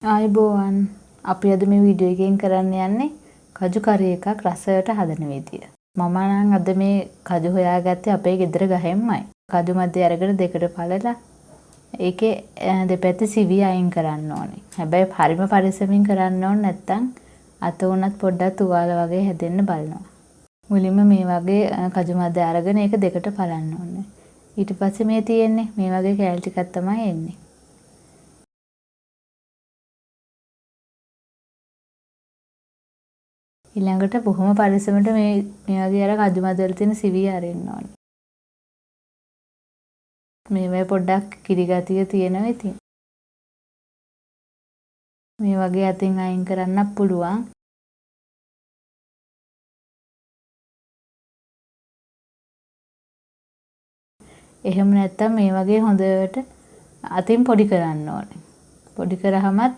ආයුබෝවන් අපි අද මේ වීඩියෝ එකෙන් කරන්න යන්නේ කජු කරි එකක් රසයට හදන විදිය. මම නම් අද මේ කජු හොයාගත්තේ අපේ ගෙදර ගහෙන්මයි. කජු මැදේ අරගෙන දෙකට පළලා ඒකේ දෙපැත්තේ සිවි අයින් කරන්න ඕනේ. හැබැයි හරිම පරිස්සමින් කරන්න ඕනේ නැත්නම් අත උනත් පොඩ්ඩක් තුවාල වගේ හැදෙන්න බලනවා. මුලින්ම මේ වගේ කජු මැදේ අරගෙන ඒක දෙකට පළන්න ඕනේ. ඊට පස්සේ මේ තියෙන්නේ මේ වගේ කෑලි ටිකක් තමයි එන්නේ. ඊළඟට බොහොම පරිස්සමට මේ වගේ අර කජු මැද වල තියෙන සිවිය අරින්න ඕනේ. මේ පොඩ්ඩක් කිරි ගතිය තියෙනවා ඉතින්. මේ වගේ අතින් අයින් කරන්නත් පුළුවන්. එහෙම නැත්නම් මේ වගේ හොඳට අතින් පොඩි කරන්න ඕනේ. පොඩි කරාමත්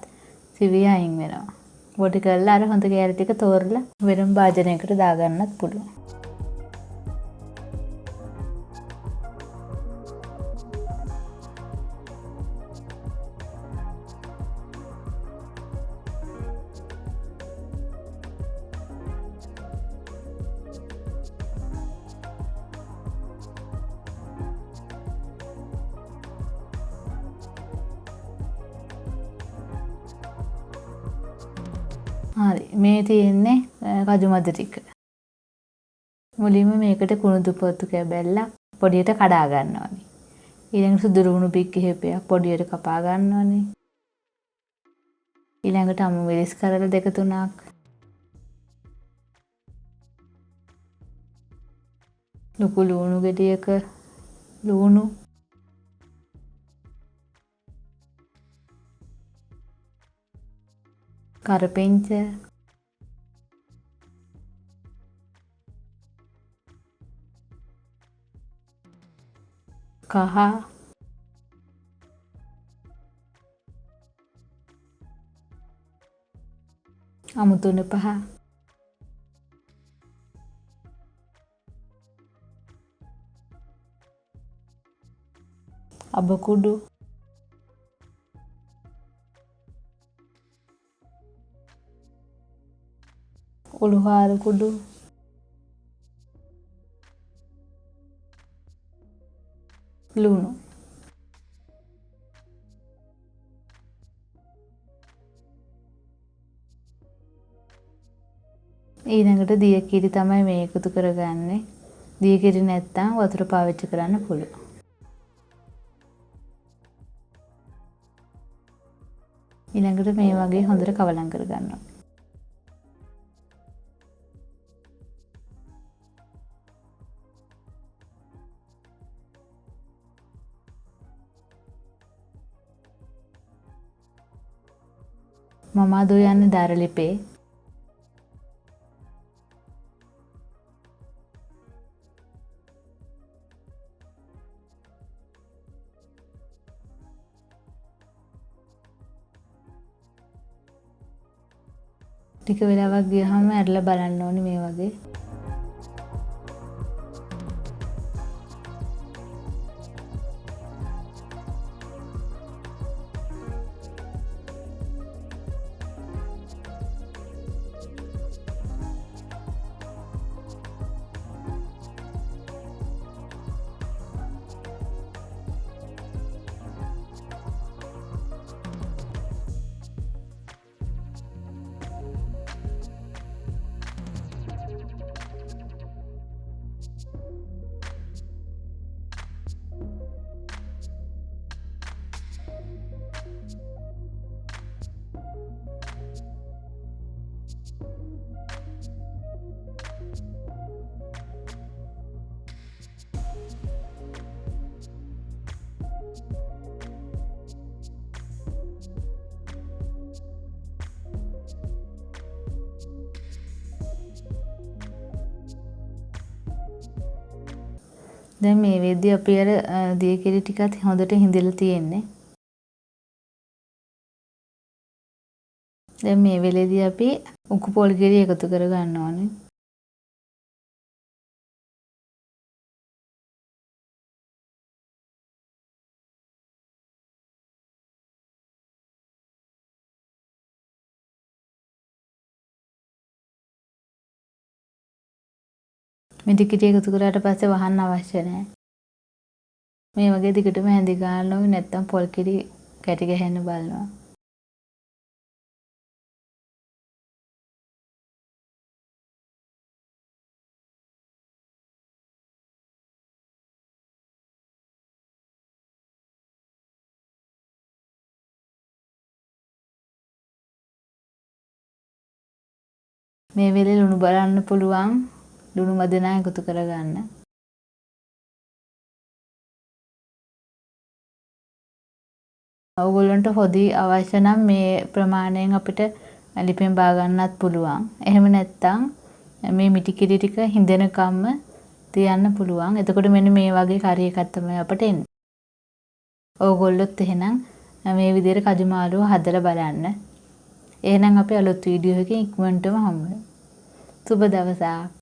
සිවිය අයින් වෙනවා. පොඩි කරලා අර හොඳ කෑලි ටික තෝරලා වෙනම භාජනයකට දාගන්නත් පුළුවන්. හරි මේ තියෙන්නේ කජු මැද ටික. මුලින්ම මේකට කුණුදු පොත්තු කැබැල්ලක් පොඩියට කඩා ගන්න ඕනේ. ඊළඟට සුදු ලුණු පික් කිහිපයක් පොඩියට කපා ගන්න ඕනේ. ඊළඟට අමු මිරිස් කරල දෙක තුනක්. ලුකු ලුණු ගෙඩියක ලුණු. කරපිංච. කහ. අමුතුන පහ. අබ කුඩු. උළුහාර කුඩු. ලුණු. ඊළඟට දියකිරි තමයි මේ එකතු කරගන්නේ. දියකිරි නැත්තම් වතුර පාවිච්චි කරන්න පුළුවන්. ඊළඟට මේ වගේ හොඳට කවලම් කරගන්නවා. මම අද යන්නේ දරලිපේ. ටික වෙලාවක් ගියහම ඇරලා බලන්න ඕනේ මේ වගේ. දැන් මේ වෙද්දී අපි අර දියකිරි ටිකත් හොඳට හිඳලා තියෙන්නේ. දැන් මේ වෙලේදී අපි උකු පොල් කිරි එකතු කර ගන්න ඕනේ. මිටි කිරි එකතු කරාට පස්සේ වහන්න අවශ්‍ය නැහැ. මේ වගේ දිගටම හැඳි ගන්න ඕනේ නැත්නම් පොල් කිරි කැටි ගහන්න බලනවා. මේ වෙලේ ලුණු බලන්න පුළුවන්. ලුණු මදි නම් එකතු කරගන්න. ඔයගොල්ලන්ට හොදි අවශ්‍ය නම් මේ ප්‍රමාණයෙන් අපිට ලිපෙන් බා ගන්නත් පුළුවන්. එහෙම නැත්නම් මේ මිටි කිරි ටික හිඳෙනකම්ම තියන්න පුළුවන්. එතකොට මෙන්න මේ වගේ කරි එකක් තමයි අපට එන්නේ. ඕගොල්ලොත් එහෙනම් මේ විදිහට කජු මාළුව හදලා බලන්න. එහෙනම් අපි අලුත් වීඩියෝ එකකින් ඉක්මනටම හමු වෙමු. සුබ දවසක්.